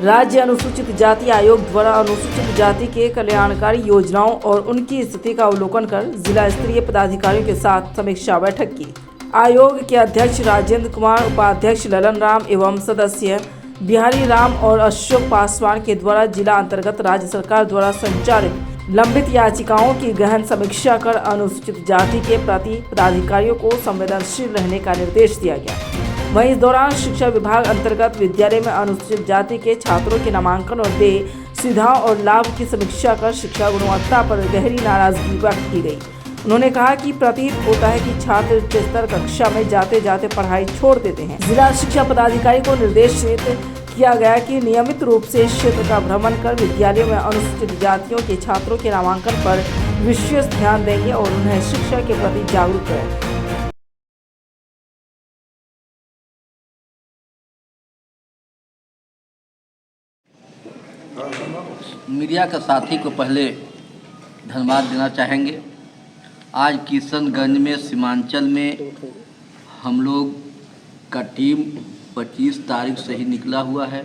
राज्य अनुसूचित जाति आयोग द्वारा अनुसूचित जाति के कल्याणकारी योजनाओं और उनकी स्थिति का अवलोकन कर जिला स्तरीय पदाधिकारियों के साथ समीक्षा बैठक की। आयोग के अध्यक्ष राजेंद्र कुमार, उपाध्यक्ष ललन राम एवं सदस्य बिहारी राम और अशोक पासवान के द्वारा जिला अंतर्गत राज्य सरकार द्वारा संचालित लंबित याचिकाओं की गहन समीक्षा कर अनुसूचित जाति के प्रति पदाधिकारियों को संवेदनशील रहने का निर्देश दिया गया। वहीं इस दौरान शिक्षा विभाग अंतर्गत विद्यालय में अनुसूचित जाति के छात्रों के नामांकन और देय सुविधाओं और लाभ की समीक्षा कर शिक्षा गुणवत्ता पर गहरी नाराजगी व्यक्त की गई। उन्होंने कहा कि प्रतीत होता है कि छात्र उच्च स्तर कक्षा में जाते जाते पढ़ाई छोड़ देते हैं। जिला शिक्षा पदाधिकारी को निर्देशित किया गया कि नियमित रूप से क्षेत्र का भ्रमण कर विद्यालयों में अनुसूचित जातियों के छात्रों के नामांकन पर विशेष ध्यान देंगे और उन्हें शिक्षा के प्रति जागरूक करें। मीडिया के साथी को पहले धन्यवाद देना चाहेंगे। आज किशनगंज में सीमांचल में हम लोग का टीम 25 तारीख से ही निकला हुआ है।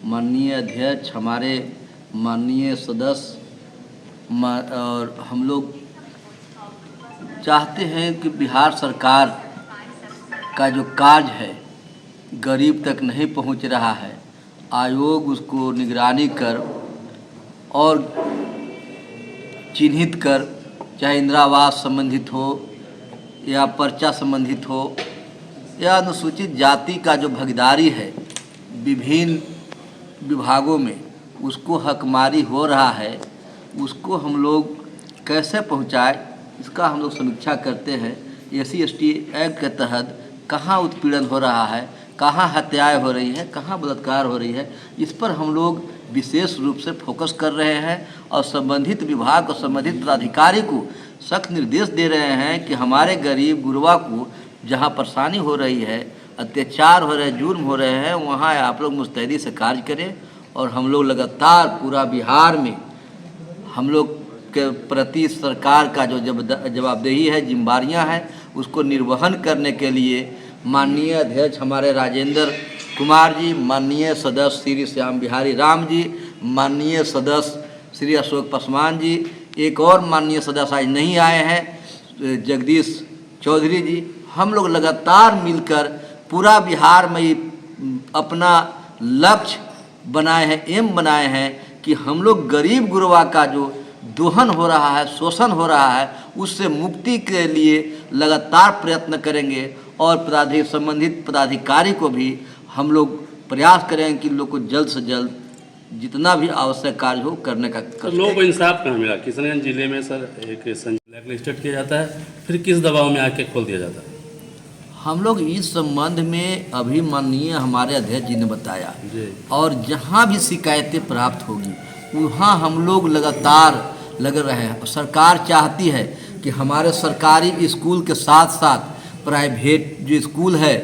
माननीय अध्यक्ष, हमारे माननीय सदस्य और हम लोग चाहते हैं कि बिहार सरकार का जो कार्य है गरीब तक नहीं पहुंच रहा है, आयोग उसको निगरानी कर और चिन्हित कर, चाहे इंदिरा आवास संबंधित हो या पर्चा संबंधित हो या अनुसूचित जाति का जो भागीदारी है विभिन्न विभागों में, उसको हकमारी हो रहा है, उसको हम लोग कैसे पहुंचाए, इसका हम लोग समीक्षा करते हैं। SC/ST एक्ट के तहत कहाँ उत्पीड़न हो रहा है, कहाँ हत्याएं हो रही है, कहाँ बलात्कार हो रही है, इस पर हम लोग विशेष रूप से फोकस कर रहे हैं और संबंधित विभाग और संबंधित पदाधिकारी को सख्त निर्देश दे रहे हैं कि हमारे गरीब गुरबा को जहां परेशानी हो रही है, अत्याचार हो रहे हैं, जुर्म हो रहे हैं, वहां आप लोग मुस्तैदी से कार्य करें। और हम लोग लगातार पूरा बिहार में हम लोग के प्रति सरकार का जो जवाबदेही है, जिम्मेदारियाँ हैं, उसको निर्वहन करने के लिए माननीय अध्यक्ष हमारे राजेंद्र कुमार जी, माननीय सदस्य श्री श्याम बिहारी राम जी, माननीय सदस्य श्री अशोक पासवान जी, एक और माननीय सदस्य आज नहीं आए हैं, जगदीश चौधरी जी, हम लोग लगातार मिलकर पूरा बिहार में अपना लक्ष्य बनाए हैं, एम बनाए हैं कि हम लोग गरीब गुरबा का जो दोहन हो रहा है, शोषण हो रहा है, उससे मुक्ति के लिए लगातार प्रयत्न करेंगे और संबंधित पदाधिकारी को भी हम लोग प्रयास करेंगे कि लोग को जल्द से जल्द जितना भी आवश्यक कार्य हो करने का। तो लोगों को इंसाफ कहाँ मिला? किशनगंज जिले में सर एक ब्लैक लिस्टेड किया जाता है, फिर किस दबाव में आके खोल दिया जाता है? हम लोग इस संबंध में अभी माननीय हमारे अध्यक्ष जी ने बताया और जहाँ भी शिकायतें प्राप्त होगी वहाँ हम लोग लगातार लग रहे हैं। सरकार चाहती है कि हमारे सरकारी स्कूल के साथ साथ प्राइवेट जो स्कूल है,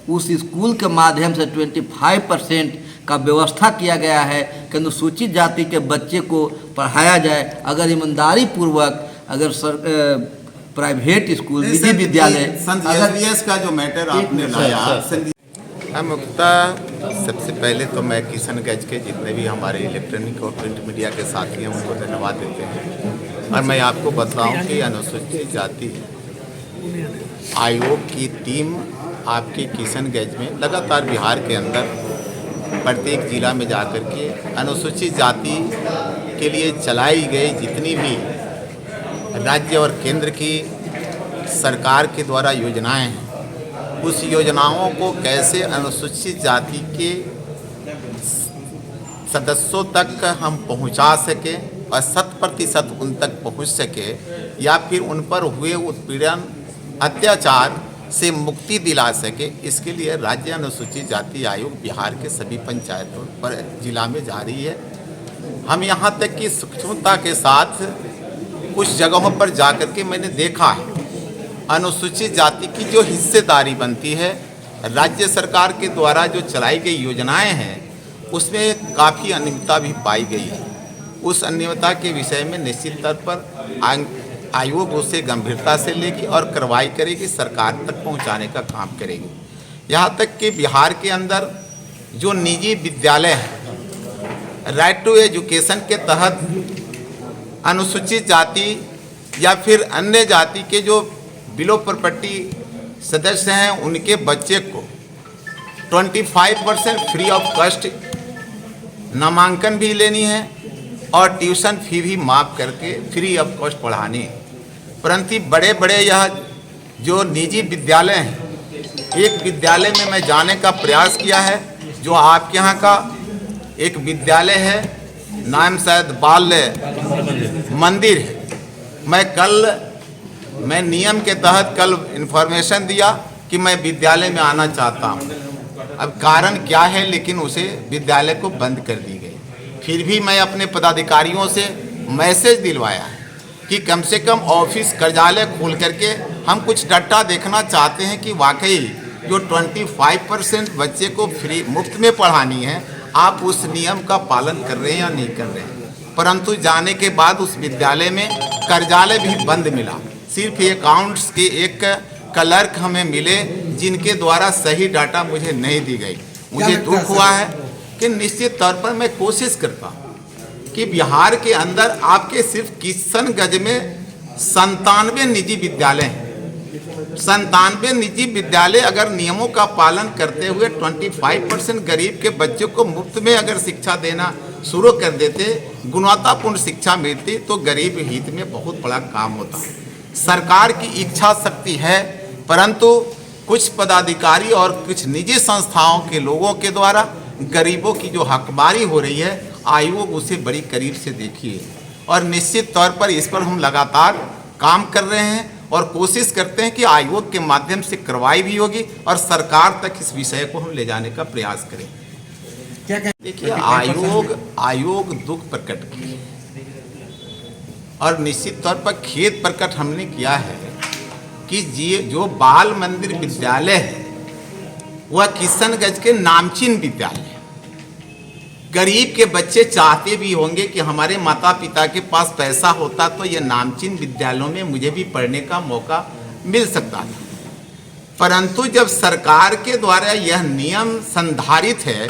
उस स्कूल के माध्यम से 25% का व्यवस्था किया गया है कि अनुसूचित जाति के बच्चे को पढ़ाया जाए। अगर ईमानदारी पूर्वक अगर प्राइवेट स्कूल, निजी विद्यालय, SVS का जो मैटर आपने लाया, मुख्यतः सबसे पहले तो मैं किशनगंज के जितने भी हमारे इलेक्ट्रॉनिक और प्रिंट मीडिया के साथी हैं उनको धन्यवाद देते हैं। और मैं आपको बताऊं कि अनुसूचित जाति आयोग की टीम आपके किशनगंज में लगातार बिहार के अंदर प्रत्येक जिला में जाकर के अनुसूचित जाति के लिए चलाई गई जितनी भी राज्य और केंद्र की सरकार के द्वारा योजनाएं हैं, उस योजनाओं को कैसे अनुसूचित जाति के सदस्यों तक हम पहुंचा सकें और 100% उन तक पहुंच सके या फिर उन पर हुए उत्पीड़न अत्याचार से मुक्ति दिला सके, इसके लिए राज्य अनुसूचित जाति आयोग बिहार के सभी पंचायतों पर जिला में जा रही है। हम यहाँ तक कि सूक्ष्मता के साथ कुछ जगहों पर जाकर के मैंने देखा है अनुसूचित जाति की जो हिस्सेदारी बनती है राज्य सरकार के द्वारा जो चलाई गई योजनाएं हैं उसमें काफ़ी अनियमितता भी पाई गई है। उस अनियमितता के विषय में निश्चित तौर पर आयोग उसे गंभीरता से लेगी और कार्रवाई करेगी, सरकार तक पहुंचाने का काम करेगी। यहाँ तक कि बिहार के अंदर जो निजी विद्यालय हैं राइट टू एजुकेशन के तहत अनुसूचित जाति या फिर अन्य जाति के जो बिलो प्रॉपर्टी सदस्य हैं उनके बच्चे को 25% फ्री ऑफ कॉस्ट नामांकन भी लेनी है और ट्यूशन फी भी माफ़ करके फ्री ऑफ कॉस्ट पढ़ानी है। परंतु बड़े बड़े यह जो निजी विद्यालय हैं, एक विद्यालय में मैं जाने का प्रयास किया है जो आपके यहाँ का एक विद्यालय है, नाम शायद बाल मंदिर है। मैं नियम के तहत कल इन्फॉर्मेशन दिया कि मैं विद्यालय में आना चाहता हूँ। अब कारण क्या है, लेकिन उसे विद्यालय को बंद कर दी गई। फिर भी मैं अपने पदाधिकारियों से मैसेज दिलवाया है कि कम से कम ऑफिस कार्यालय खोल करके हम कुछ डाटा देखना चाहते हैं कि वाकई जो 25% बच्चे को फ्री मुफ्त में पढ़ानी है, आप उस नियम का पालन कर रहे हैं या नहीं कर रहे हैं। परंतु जाने के बाद उस विद्यालय में कार्यालय भी बंद मिला। सिर्फ अकाउंट्स के एक क्लर्क हमें मिले जिनके द्वारा सही डाटा मुझे नहीं दी गई। मुझे दुख हुआ है कि निश्चित तौर पर मैं कोशिश करता हूँ कि बिहार के अंदर आपके सिर्फ किशनगंज में 97 निजी विद्यालय हैं। 97 निजी विद्यालय अगर नियमों का पालन करते हुए 25% गरीब के बच्चों को मुफ्त में अगर शिक्षा देना शुरू कर देते, गुणवत्तापूर्ण शिक्षा मिलती, तो गरीब हित में बहुत बड़ा काम होता। सरकार की इच्छा शक्ति है, परंतु कुछ पदाधिकारी और कुछ निजी संस्थाओं के लोगों के द्वारा गरीबों की जो हकमारी हो रही है, आयोग उसे बड़ी करीब से देखिए। और निश्चित तौर पर इस पर हम लगातार काम कर रहे हैं और कोशिश करते हैं कि आयोग के माध्यम से कार्रवाई भी होगी और सरकार तक इस विषय को हम ले जाने का प्रयास करें। क्या देखिए, आयोग दुख प्रकट किए और निश्चित तौर पर खेद प्रकट हमने किया है कि जो बाल मंदिर विद्यालय है वह किशनगंज के नामचीन विद्यालय है। गरीब के बच्चे चाहते भी होंगे कि हमारे माता पिता के पास पैसा होता तो ये नामचीन विद्यालयों में मुझे भी पढ़ने का मौका मिल सकता था। परंतु जब सरकार के द्वारा यह नियम संधारित है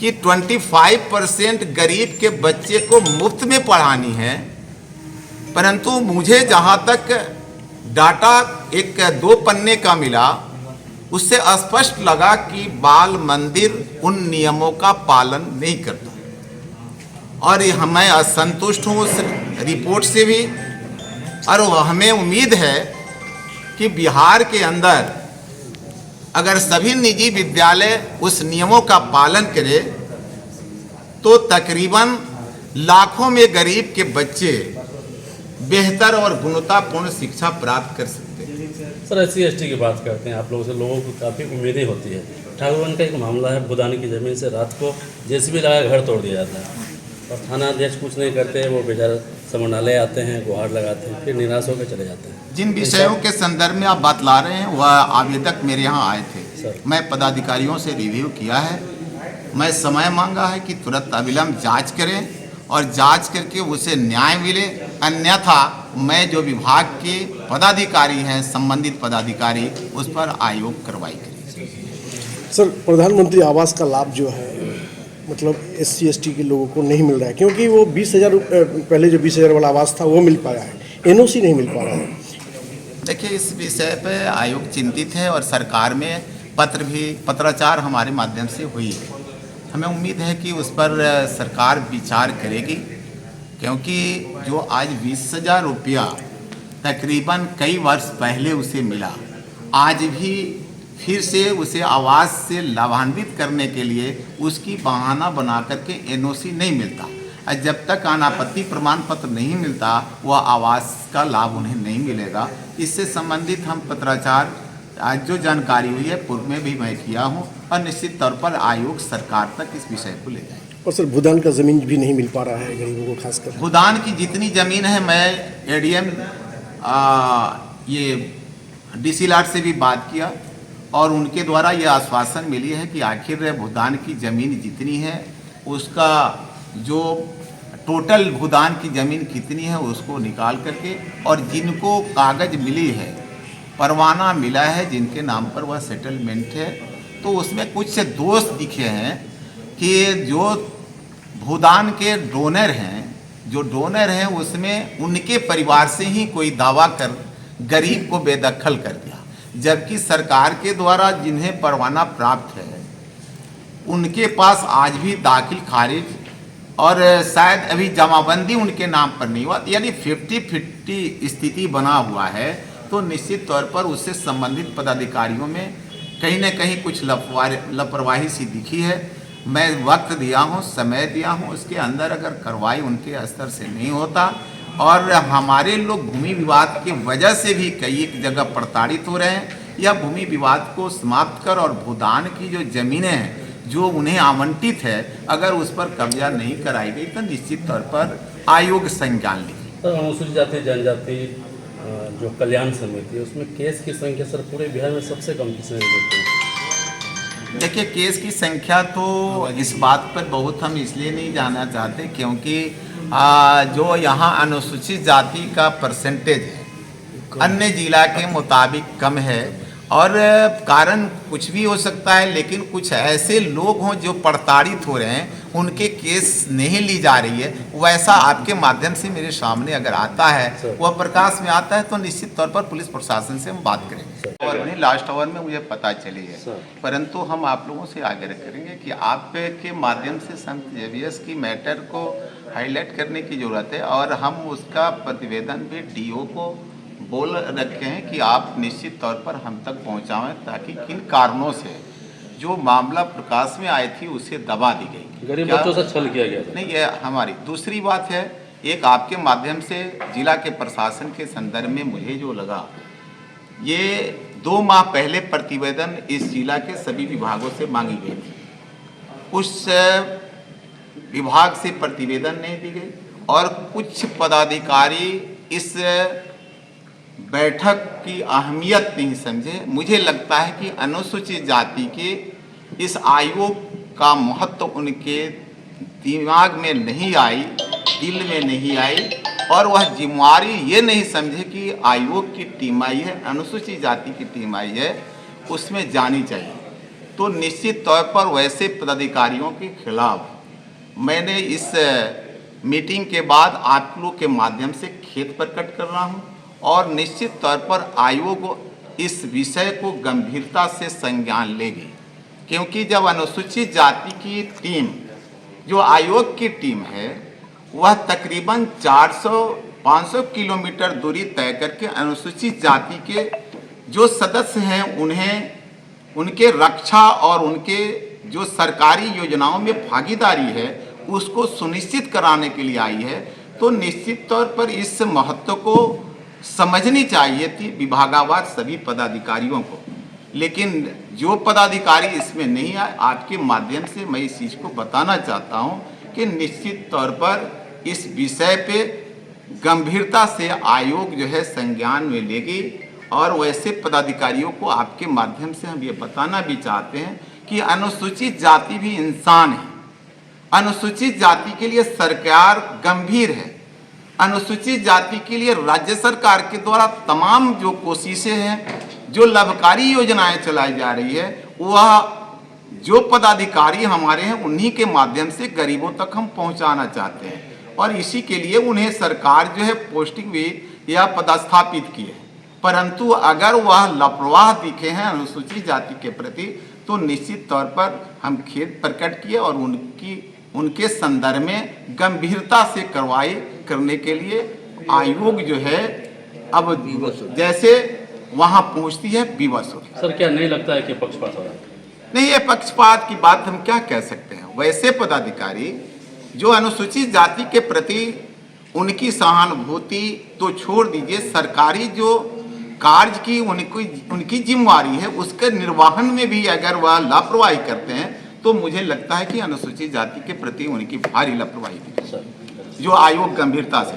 कि 25% गरीब के बच्चे को मुफ्त में पढ़ानी है, परंतु मुझे जहाँ तक डाटा एक 2 पन्ने का मिला, उससे स्पष्ट लगा कि बाल मंदिर उन नियमों का पालन नहीं करता। और मैं असंतुष्ट हूँ उस रिपोर्ट से भी, और हमें उम्मीद है कि बिहार के अंदर अगर सभी निजी विद्यालय उस नियमों का पालन करें तो तकरीबन लाखों में गरीब के बच्चे बेहतर और गुणवत्तापूर्ण शिक्षा प्राप्त कर सकते हैं। सर, SC/ST की बात करते हैं, आप लोगों से लोगों को काफ़ी उम्मीदें होती है। ठाकुरगंज का एक मामला है, बुदानी की ज़मीन से रात को JCB लगा घर तोड़ दिया जाता है और थाना अध्यक्ष कुछ नहीं करते, वो बेचारे समन्वय आते हैं, गुहार लगाते हैं, फिर निराश होकर चले जाते हैं। जिन विषयों के संदर्भ में आप बात ला रहे हैं वह आवेदक मेरे यहाँ आए थे। मैं पदाधिकारियों से रिव्यू किया है। मैं समय मांगा है कि तुरंत अविलंब जांच करें और जांच करके उसे न्याय मिले, अन्यथा मैं जो विभाग के पदाधिकारी हैं, संबंधित पदाधिकारी, उस पर आयोग कार्रवाई करें। सर, प्रधानमंत्री आवास का लाभ जो है मतलब SC/ST के लोगों को नहीं मिल रहा है, क्योंकि वो 20,000 पहले जो 20,000 वाला आवास था वो मिल पाया है, NOC नहीं मिल पा रहा है। देखिए, इस विषय पर आयोग चिंतित है और सरकार में पत्राचार हमारे माध्यम से हुई है। हमें उम्मीद है कि उस पर सरकार विचार करेगी, क्योंकि जो आज 20,000 रुपया तकरीबन कई वर्ष पहले उसे मिला, आज भी फिर से उसे आवास से लाभान्वित करने के लिए उसकी बहाना बना करके NOC नहीं मिलता। और जब तक अनापत्ति प्रमाण पत्र नहीं मिलता, वह आवास का लाभ उन्हें नहीं मिलेगा। इससे संबंधित हम पत्राचार आज जो जानकारी हुई है पूर्व में भी मैं किया हूँ और निश्चित तौर पर आयोग सरकार तक इस विषय को ले जाएगा। और सर, भूदान का ज़मीन भी नहीं मिल पा रहा है गरीबों को खासकर। भूदान की जितनी ज़मीन है, मैं ADM ये DC लाट से भी बात किया और उनके द्वारा ये आश्वासन मिली है कि आखिर भूदान की ज़मीन जितनी है उसका जो टोटल भूदान की ज़मीन कितनी है उसको निकाल करके, और जिनको कागज़ मिली है, परवाना मिला है, जिनके नाम पर वह सेटलमेंट है, तो उसमें कुछ से दोष दिखे हैं कि जो भूदान के डोनर हैं, जो डोनर हैं उसमें उनके परिवार से ही कोई दावा कर गरीब को बेदखल कर दिया, जबकि सरकार के द्वारा जिन्हें परवाना प्राप्त है उनके पास आज भी दाखिल खारिज और शायद अभी जमाबंदी उनके नाम पर नहीं हुआ, यानी 50-50 स्थिति बना हुआ है। तो निश्चित तौर पर उससे संबंधित पदाधिकारियों में कहीं न कहीं कुछ लापरवाही सी दिखी है। मैं वक्त दिया हूँ, समय दिया हूँ, उसके अंदर अगर कार्रवाई उनके स्तर से नहीं होता और हमारे लोग भूमि विवाद की वजह से भी कई एक जगह प्रताड़ित हो रहे हैं, या भूमि विवाद को समाप्त कर और भूदान की जो ज़मीनें हैं जो उन्हें आवंटित है अगर उस पर कब्जा नहीं कराई गई तो निश्चित तौर पर आयोग संज्ञान लेगी। सर, अनुसूचित जाति जनजाति जो कल्याण समिति है उसमें केस की संख्या सर पूरे बिहार में सबसे कम किसने देते हैं? देखिए, केस की संख्या तो इस बात पर बहुत हम इसलिए नहीं जानना चाहते क्योंकि जो यहाँ अनुसूचित जाति का परसेंटेज है अन्य जिला के मुताबिक कम है, और कारण कुछ भी हो सकता है, लेकिन कुछ ऐसे लोग हों जो प्रताड़ित हो रहे हैं उनके केस नहीं ली जा रही है, वैसा आपके माध्यम से मेरे सामने अगर आता है, वह प्रकाश में आता है तो निश्चित तौर पर पुलिस प्रशासन से हम बात करेंगे। और नहीं, लास्ट आवर में मुझे पता चली है, परंतु हम आप लोगों से आग्रह करेंगे कि आपके माध्यम से संत जेवियर्स की मैटर को हाईलाइट करने की ज़रूरत है, और हम उसका प्रतिवेदन भी DO को बोल रखे हैं कि आप निश्चित तौर पर हम तक पहुंचाएं ताकि किन कारणों से जो मामला प्रकाश में आई थी उसे दबा दी गई, गरीब बच्चों से छल किया गया था। नहीं, ये हमारी दूसरी बात है। एक आपके माध्यम से जिला के प्रशासन के संदर्भ में मुझे जो लगा, ये 2 माह पहले प्रतिवेदन इस जिला के सभी विभागों से मांगी गई थी, उस विभाग से प्रतिवेदन नहीं दी गई और कुछ पदाधिकारी इस बैठक की अहमियत नहीं समझे। मुझे लगता है कि अनुसूचित जाति के इस आयोग का महत्व उनके दिमाग में नहीं आई, दिल में नहीं आई, और वह जिम्मेवारी ये नहीं समझे कि आयोग की टीम आई है, अनुसूचित जाति की टीम आई है, उसमें जानी चाहिए। तो निश्चित तौर पर वैसे पदाधिकारियों के खिलाफ मैंने इस मीटिंग के बाद आप लोग के माध्यम से खेद प्रकट कर रहा हूँ, और निश्चित तौर पर आयोग इस विषय को गंभीरता से संज्ञान लेगी, क्योंकि जब अनुसूचित जाति की टीम जो आयोग की टीम है वह तकरीबन 400-500 किलोमीटर दूरी तय करके अनुसूचित जाति के जो सदस्य हैं उन्हें उनके रक्षा और उनके जो सरकारी योजनाओं में भागीदारी है उसको सुनिश्चित कराने के लिए आई है। तो निश्चित तौर पर इस महत्व को समझनी चाहिए थी विभागावार सभी पदाधिकारियों को, लेकिन जो पदाधिकारी इसमें नहीं आए, आपके माध्यम से मैं इस चीज़ को बताना चाहता हूं कि निश्चित तौर पर इस विषय पे गंभीरता से आयोग जो है संज्ञान में लेगी, और वैसे पदाधिकारियों को आपके माध्यम से हम ये बताना भी चाहते हैं कि अनुसूचित जाति भी इंसान है। अनुसूचित जाति के लिए सरकार गंभीर है। अनुसूचित जाति के लिए राज्य सरकार के द्वारा तमाम जो कोशिशें हैं, जो लाभकारी योजनाएं चलाई जा रही है, वह जो पदाधिकारी हमारे हैं उन्हीं के माध्यम से गरीबों तक हम पहुंचाना चाहते हैं, और इसी के लिए उन्हें सरकार जो है पोस्टिंग भी या पदस्थापित की है। परंतु अगर वह लापरवाह दिखे हैं अनुसूचित जाति के प्रति तो निश्चित तौर पर हम खेद प्रकट किए और उनके संदर्भ में गंभीरता से कार्रवाई करने के लिए आयोग जो है अब जैसे वहां पहुंचती है विवश हो। सर, क्या नहीं लगता है कि पक्षपात हो रहा है? नहीं, ये पक्षपात की बात हम क्या कह सकते हैं। वैसे पदाधिकारी जो अनुसूचित जाति के प्रति उनकी सहानुभूति तो छोड़ दीजिए, सरकारी जो कार्य की उनकी जिम्मेवारी है उसके निर्वहन में भी अगर वह लापरवाही करते हैं तो मुझे लगता है कि अनुसूचित जाति के प्रति उनकी भारी लापरवाही थी, जो आयोग गंभीरता से